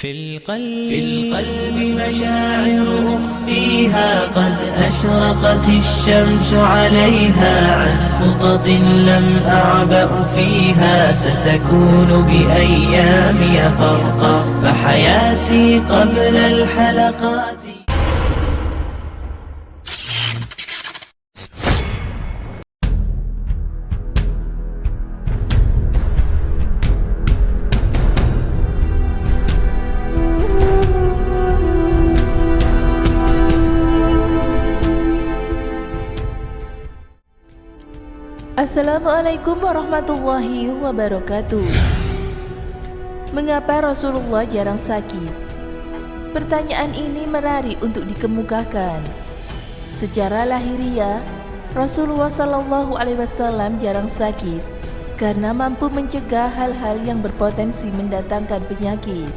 في القلب مشاعر أخفيها قد أشرقت الشمس عليها عن خطط لم أعبأ فيها ستكون بأيامي فرقا فحياتي قبل الحلقات. Assalamualaikum warahmatullahi wabarakatuh. Mengapa Rasulullah jarang sakit? Pertanyaan ini menarik untuk dikemukakan. Secara lahiriah, Rasulullah SAW jarang sakit karena mampu mencegah hal-hal yang berpotensi mendatangkan penyakit.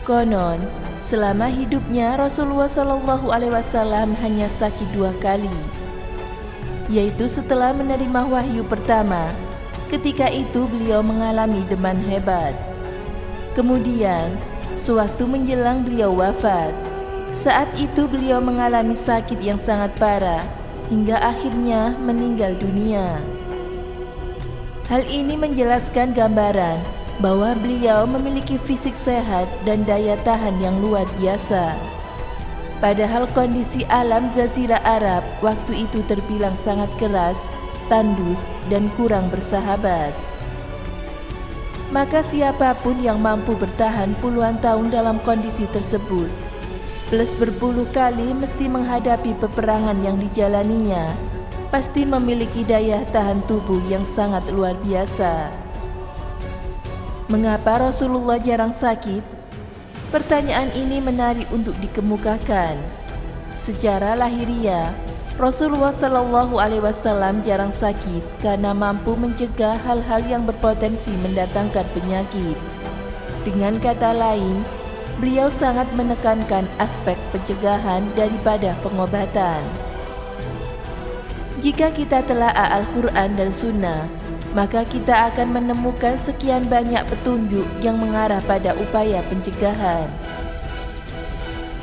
Konon, selama hidupnya Rasulullah SAW hanya sakit 2 kali, yaitu setelah menerima wahyu pertama. Ketika itu beliau mengalami demam hebat. Kemudian, sewaktu menjelang beliau wafat, saat itu beliau mengalami sakit yang sangat parah hingga akhirnya meninggal dunia. Hal ini menjelaskan gambaran bahwa beliau memiliki fisik sehat dan daya tahan yang luar biasa. Padahal kondisi alam Jazirah Arab waktu itu terbilang sangat keras, tandus, dan kurang bersahabat. Maka siapapun yang mampu bertahan puluhan tahun dalam kondisi tersebut, plus berpuluh kali mesti menghadapi peperangan yang dijalaninya, pasti memiliki daya tahan tubuh yang sangat luar biasa. Mengapa Rasulullah jarang sakit? Pertanyaan ini menarik untuk dikemukakan. Secara lahiriah, Rasulullah SAW jarang sakit karena mampu mencegah hal-hal yang berpotensi mendatangkan penyakit. Dengan kata lain, beliau sangat menekankan aspek pencegahan daripada pengobatan. Jika kita telaah Al-Quran dan Sunnah, maka kita akan menemukan sekian banyak petunjuk yang mengarah pada upaya pencegahan.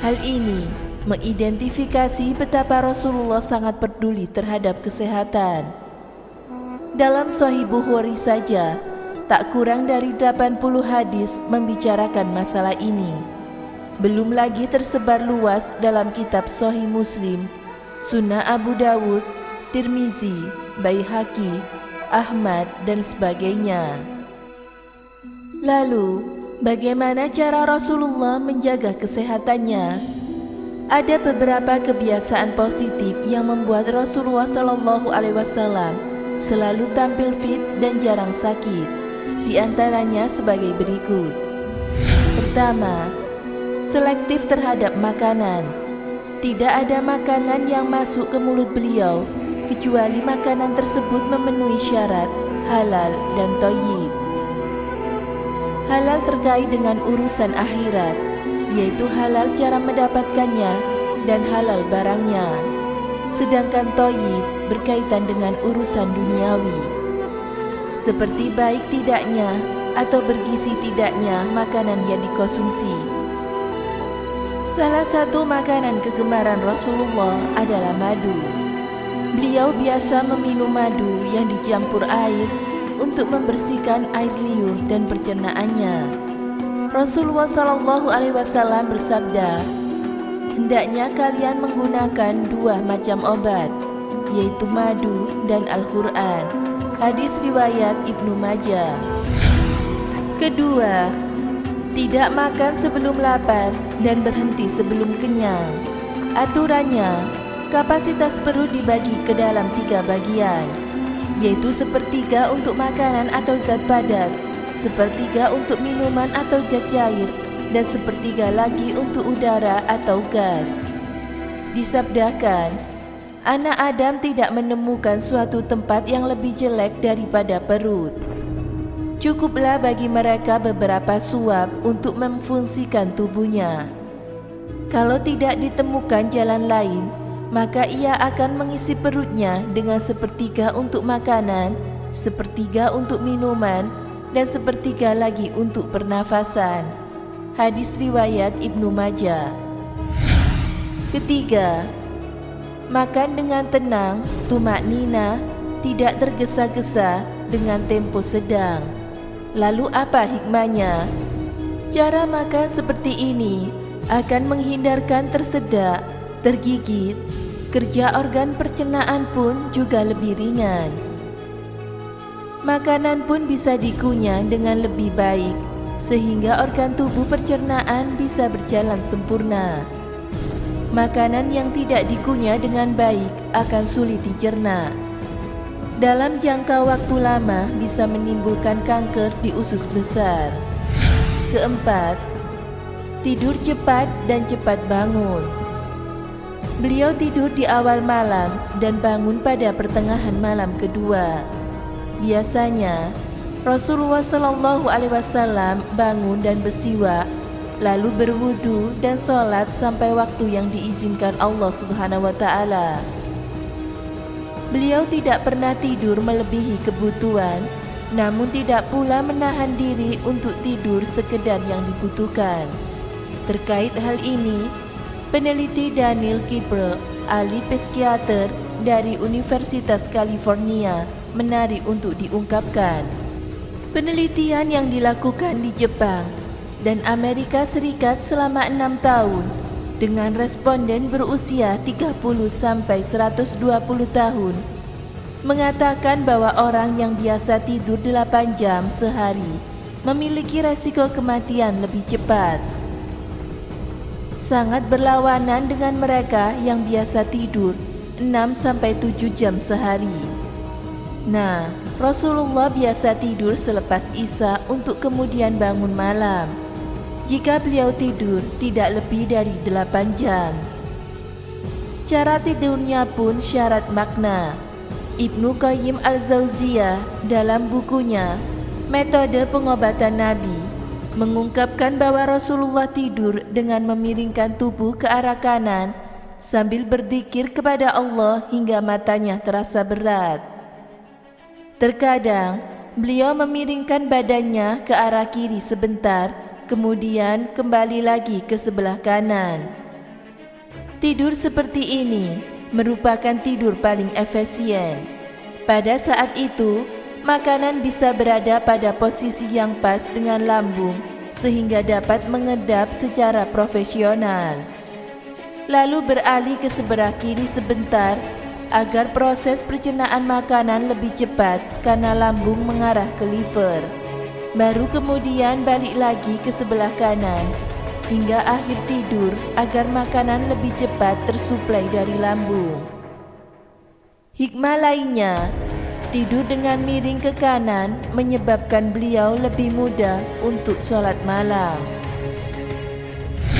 Hal ini mengidentifikasi betapa Rasulullah sangat peduli terhadap kesehatan. Dalam Sahih Bukhari saja, tak kurang dari 80 hadis membicarakan masalah ini. Belum lagi tersebar luas dalam kitab Sahih Muslim, Sunnah Abu Dawud, Tirmizi, Baihaqi, Ahmad, dan sebagainya. Lalu, bagaimana cara Rasulullah menjaga kesehatannya? Ada beberapa kebiasaan positif yang membuat Rasulullah SAW selalu tampil fit dan jarang sakit. Di antaranya sebagai berikut. Pertama, selektif terhadap makanan. Tidak ada makanan yang masuk ke mulut beliau kecuali makanan tersebut memenuhi syarat halal dan thayyib. Halal terkait dengan urusan akhirat, yaitu halal cara mendapatkannya dan halal barangnya. Sedangkan thayyib berkaitan dengan urusan duniawi, seperti baik tidaknya atau bergizi tidaknya makanan yang dikonsumsi. Salah satu makanan kegemaran Rasulullah adalah madu. Beliau biasa meminum madu yang dicampur air untuk membersihkan air liur dan pencernaannya. Rasulullah SAW bersabda, hendaknya kalian menggunakan 2 macam obat, yaitu madu dan Al-Quran. Hadis riwayat Ibnu Majah. Kedua, tidak makan sebelum lapar dan berhenti sebelum kenyang. Aturannya, kapasitas perut dibagi ke dalam 3 bagian, yaitu 1/3 untuk makanan atau zat padat, 1/3 untuk minuman atau zat cair, dan 1/3 lagi untuk udara atau gas. Disabdakan, anak Adam tidak menemukan suatu tempat yang lebih jelek daripada perut. Cukuplah bagi mereka beberapa suap untuk memfungsikan tubuhnya. Kalau tidak ditemukan jalan lain, maka ia akan mengisi perutnya dengan 1/3 untuk makanan, 1/3 untuk minuman, dan sepertiga lagi untuk pernafasan. Hadis riwayat Ibnu Majah. Ketiga, makan dengan tenang, tumak nina, tidak tergesa-gesa, dengan tempo sedang. Lalu apa hikmahnya? Cara makan seperti ini akan menghindarkan tersedak, tergigit, kerja organ pencernaan pun juga lebih ringan. Makanan pun bisa dikunyah dengan lebih baik, sehingga organ tubuh pencernaan bisa berjalan sempurna. Makanan yang tidak dikunyah dengan baik akan sulit dicerna. Dalam jangka waktu lama bisa menimbulkan kanker di usus besar. Keempat, tidur cepat dan cepat bangun. Beliau tidur di awal malam dan bangun pada pertengahan malam kedua. Biasanya Rasulullah SAW bangun dan bersiwak, lalu berwudu dan sholat sampai waktu yang diizinkan Allah Subhanahu wa Ta'ala. Beliau tidak pernah tidur melebihi kebutuhan, namun tidak pula menahan diri untuk tidur sekedar yang dibutuhkan. Terkait hal ini, peneliti Daniel Kieper, ahli psikiater dari Universitas California, menarik untuk diungkapkan. Penelitian yang dilakukan di Jepang dan Amerika Serikat selama 6 tahun dengan responden berusia 30-120 tahun mengatakan bahwa orang yang biasa tidur 8 jam sehari memiliki resiko kematian lebih cepat. Sangat berlawanan dengan mereka yang biasa tidur 6-7 jam sehari. Nah, Rasulullah biasa tidur selepas Isya untuk kemudian bangun malam. Jika beliau tidur tidak lebih dari 8 jam. Cara tidurnya pun syarat makna. Ibnu Qayyim al-Jauziyah dalam bukunya Metode Pengobatan Nabi mengungkapkan bahwa Rasulullah tidur dengan memiringkan tubuh ke arah kanan sambil berzikir kepada Allah hingga matanya terasa berat. Terkadang beliau memiringkan badannya ke arah kiri sebentar, kemudian kembali lagi ke sebelah kanan. Tidur seperti ini merupakan tidur paling efisien. Pada saat itu, makanan bisa berada pada posisi yang pas dengan lambung sehingga dapat mengedap secara profesional. Lalu beralih ke sebelah kiri sebentar agar proses pencernaan makanan lebih cepat karena lambung mengarah ke liver. Baru kemudian balik lagi ke sebelah kanan hingga akhir tidur agar makanan lebih cepat tersuplai dari lambung. Hikmah lainnya, tidur dengan miring ke kanan menyebabkan beliau lebih mudah untuk sholat malam.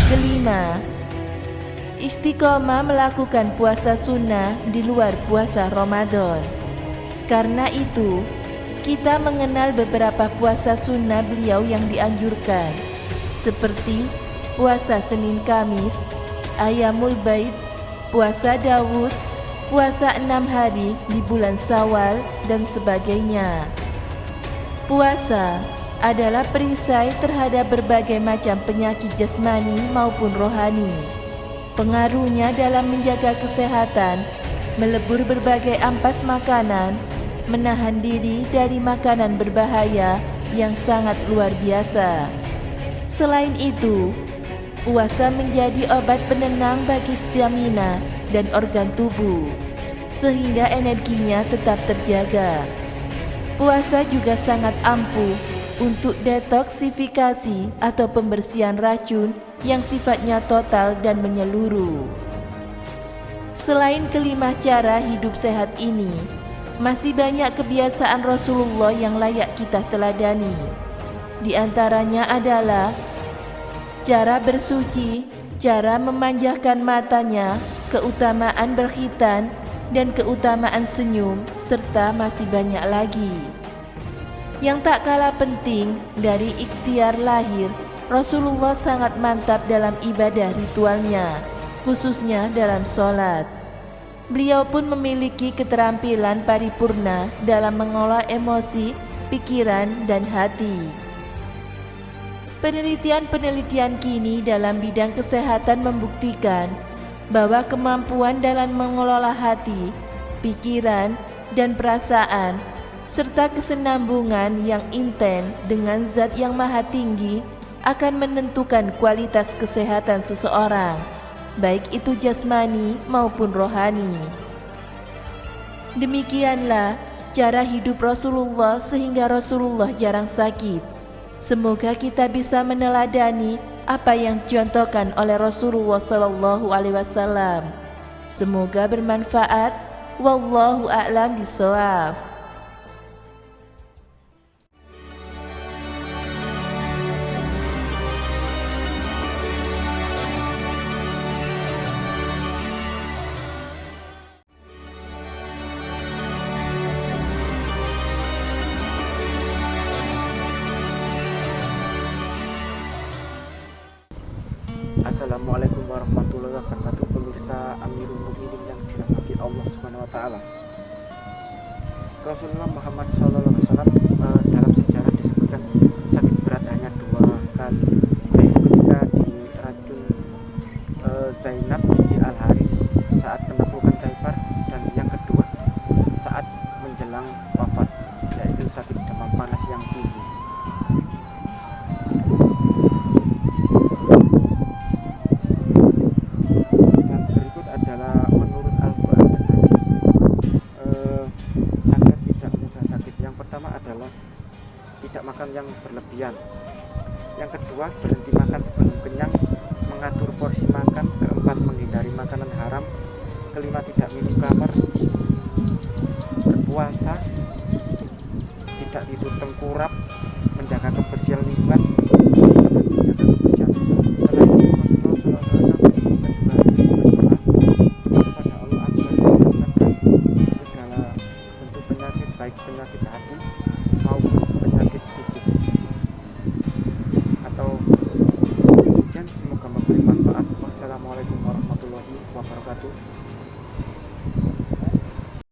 Kelima, istiqomah melakukan puasa sunnah di luar puasa Ramadan. Karena itu, kita mengenal beberapa puasa sunnah beliau yang dianjurkan, seperti puasa Senin Kamis, Ayyamul Bait, puasa Daud, puasa 6 hari di bulan Syawal, dan sebagainya. Puasa adalah perisai terhadap berbagai macam penyakit jasmani maupun rohani. Pengaruhnya dalam menjaga kesehatan, melebur berbagai ampas makanan, menahan diri dari makanan berbahaya yang sangat luar biasa. Selain itu, puasa menjadi obat penenang bagi stamina dan organ tubuh, sehingga energinya tetap terjaga. Puasa juga sangat ampuh untuk detoksifikasi atau pembersihan racun yang sifatnya total dan menyeluruh. Selain kelima cara hidup sehat ini, masih banyak kebiasaan Rasulullah yang layak kita teladani. Di antaranya adalah cara bersuci, cara memanjangkan matanya, keutamaan berkhitan, dan keutamaan senyum, serta masih banyak lagi. Yang tak kalah penting dari ikhtiar lahir, Rasulullah sangat mantap dalam ibadah ritualnya, khususnya dalam sholat. Beliau pun memiliki keterampilan paripurna dalam mengolah emosi pikiran, dan hati. Penelitian-penelitian kini dalam bidang kesehatan membuktikan bahwa kemampuan dalam mengelola hati, pikiran, dan perasaan, serta kesinambungan yang intens dengan Zat yang Maha Tinggi akan menentukan kualitas kesehatan seseorang, baik itu jasmani maupun rohani. Demikianlah cara hidup Rasulullah sehingga Rasulullah jarang sakit. Semoga kita bisa meneladani apa yang dicontohkan oleh Rasulullah SAW. Semoga bermanfaat. Wallahu a'lam bishawab. Assalamualaikum warahmatullahi wabarakatuh. Pemirsa Amirul Mukminin yang dirahmati Allah Subhanahu wa taala. Rasulullah Muhammad SAW dalam sejarah disebutkan sakit berat hanya 2 kali, yaitu ketika diracun Zainab binti Al-Haris saat penaklukan Khaibar, dan yang kedua saat menjelang wafat, yaitu sakit demam panas yang tinggi. Menurut Al-Quran dan Hadis, agar tidak mudah sakit, yang pertama adalah tidak makan yang berlebihan, yang kedua berhenti makan sebelum kenyang, mengatur porsi makan, keempat menghindari makanan haram, kelima tidak minum khamar, berpuasa, tidak tidur tengkurap, menjaga kebersihan lingkungan, dan menjaga